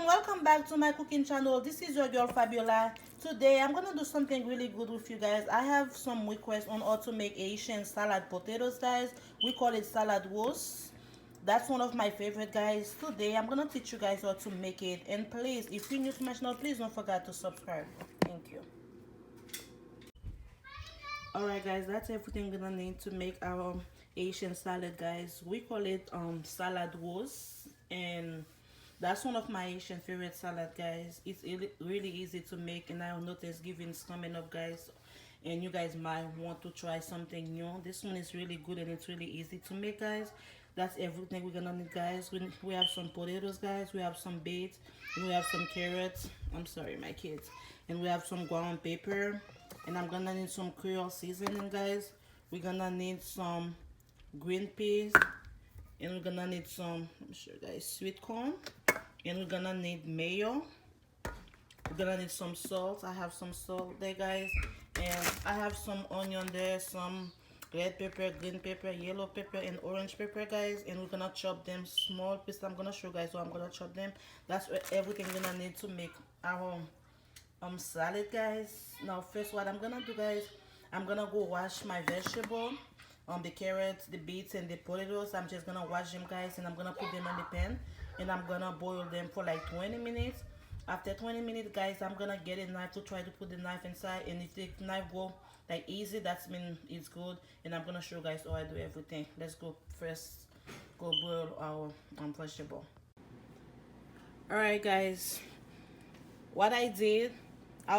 everyone, welcome back to my cooking channel. This is your girl Fabiola. Today I'm gonna do something really good with you guys. I have some requests on how to make Haitian salad potatoes, guys. We call it salad Russe. That's one of my favorite, guys. Today I'm gonna teach you guys how to make it, and please, if you're new to my channel, please don't forget to subscribe. Thank you. Alright guys, that's everything we're gonna need to make our Haitian salad, guys. We call it salad Russe, and that's one of my Haitian favorite salad, guys. It's really easy to make, and I know Thanksgiving's coming up, guys, and you guys might want to try something new. This one is really good and it's really easy to make, guys. That's everything we're gonna need, guys. We have some potatoes, guys. We have some beets, and we have some carrots. I'm sorry, my kids. And we have some ground pepper, and I'm gonna need some Creole seasoning, guys. We're gonna need some green peas, and we're gonna need some, I'm sure, guys, sweet corn, and we're gonna need mayo. We're gonna need some salt. I have some salt there, guys, and I have some onion there, some red pepper, green pepper, yellow pepper, and orange pepper, guys. And we're gonna chop them small pieces. I'm gonna show you guys how I'm gonna chop them. That's everything we're gonna need to make our salad, guys. Now first, what I'm gonna do, guys, I'm gonna go wash my vegetable, the carrots, the beets, and the potatoes. I'm just gonna wash them, guys, and I'm gonna put them in the pan, and I'm gonna boil them for like 20 minutes. After 20 minutes, guys, I'm gonna get a knife to try to put the knife inside, and if the knife go like easy, that's mean it's good. And I'm gonna show you guys how I do everything. Let's go first, go boil our vegetable. All right, guys, what I did, I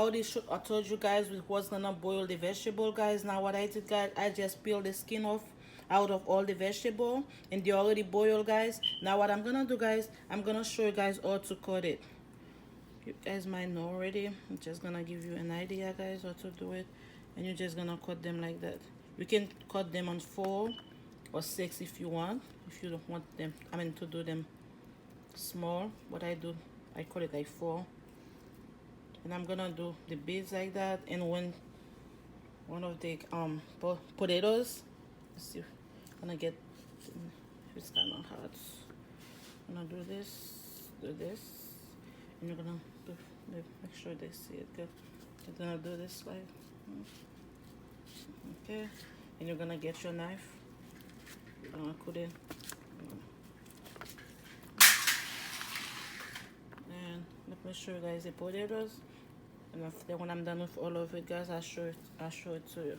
told you guys we was gonna boil the vegetable, guys. Now what I did, guys, I just peeled the skin off out of all the vegetable, and they already boiled, guys. Now what I'm gonna do, guys, I'm gonna show you guys how to cut it. You guys might know already. I'm just gonna give you an idea, guys, how to do it, and you're just gonna cut them like that. You can cut them on 4 or 6 if you want. If you don't want them, I mean, to do them small, what I do, I cut it like 4. And I'm gonna do the beads like that. And when one of the potatoes, let's see, I'm gonna get, it's kind of hard. I'm gonna do this, and you're gonna make sure they see it good. You're gonna do this like, okay, and you're gonna get your knife. You're gonna put it, and let me show you guys the potatoes. And after, when I'm done with all of it, guys, I'll show it to you.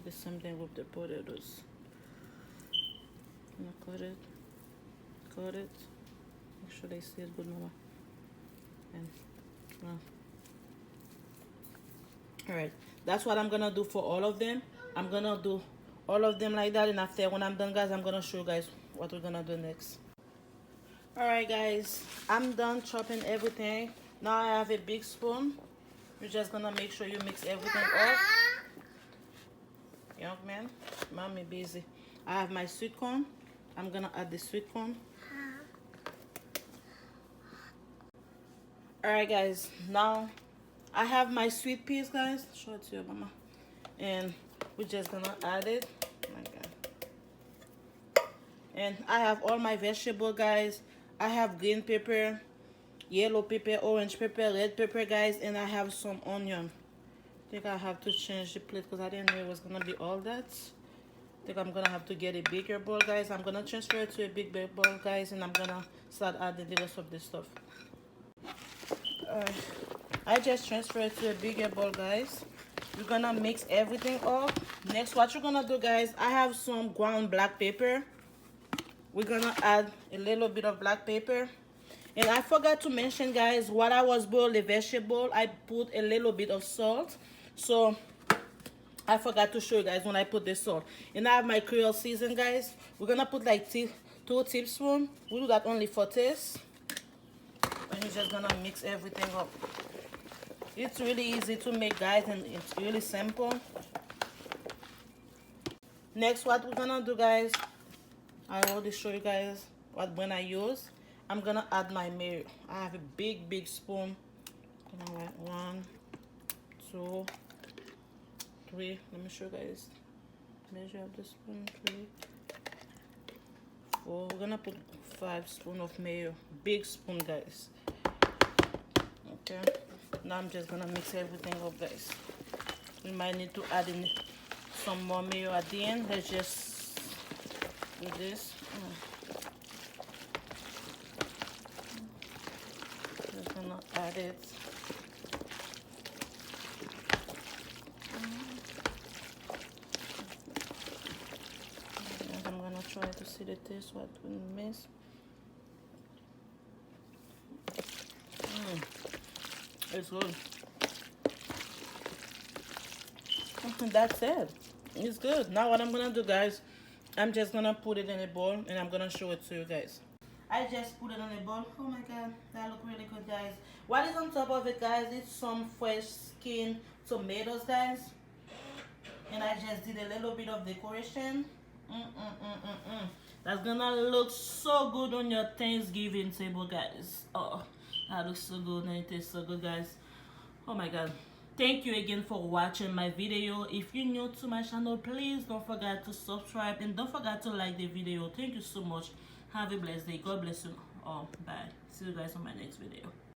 The same thing with the potatoes. I'm gonna cut it. Make sure they see it good, mama. And all right, that's what I'm gonna do for all of them. I'm gonna do all of them like that, and after, when I'm done, guys, I'm gonna show you guys what we're gonna do next. All right, guys, I'm done chopping everything. Now I have a big spoon. You're just gonna make sure you mix everything up. Young man, mommy busy. I have my sweet corn. I'm gonna add the sweet corn. All right, guys, now I have my sweet peas, guys. Show it to you, mama. And we're just gonna add it. Oh my God. And I have all my vegetable, guys. I have green pepper, yellow pepper, orange pepper, red pepper, guys, and I have some onion. I think I have to change the plate because I didn't know it was gonna be all that. I think I'm gonna have to get a bigger bowl, guys. I'm gonna transfer it to a big bowl, guys, and I'm gonna start adding the rest of this stuff. I just transferred it to a bigger bowl, guys. You're gonna mix everything up. Next, what you're gonna do, guys, I have some ground black pepper. We're gonna add a little bit of black pepper. And I forgot to mention, guys, while I was boiling the vegetable, I put a little bit of salt. So I forgot to show you guys when I put the salt. And I have my Creole season, guys. We're gonna put like 2 tablespoons. We do that only for taste. And you're just gonna mix everything up. It's really easy to make, guys, and it's really simple. Next, what we're gonna do, guys, I already show you guys when I use. I'm gonna add my mayo. I have a big spoon. I'm gonna write 1, 2, 3. Let me show you guys. Measure of the spoon, 3, 4. We're gonna put 5 spoons of mayo. Big spoon, guys. Okay. Now I'm just gonna mix everything up, guys. We might need to add in some more mayo at the end. Let's just do this. Just gonna add it. And I'm gonna try to see the taste, what we miss. It's good. That's it. It's good. Now what I'm gonna do, guys, I'm just gonna put it in a bowl and I'm gonna show it to you guys. I just put it in a bowl. Oh my god, that look really good, guys. What is on top of it, guys? It's some fresh skinned tomatoes, guys. And I just did a little bit of decoration. That's gonna look so good on your Thanksgiving table, guys. Oh, that looks so good and it tastes so good, guys. Oh my god. Thank you again for watching my video. If you're new to my channel, please don't forget to subscribe and don't forget to like the video. Thank you so much. Have a blessed day. God bless you all. Bye. See you guys on my next video.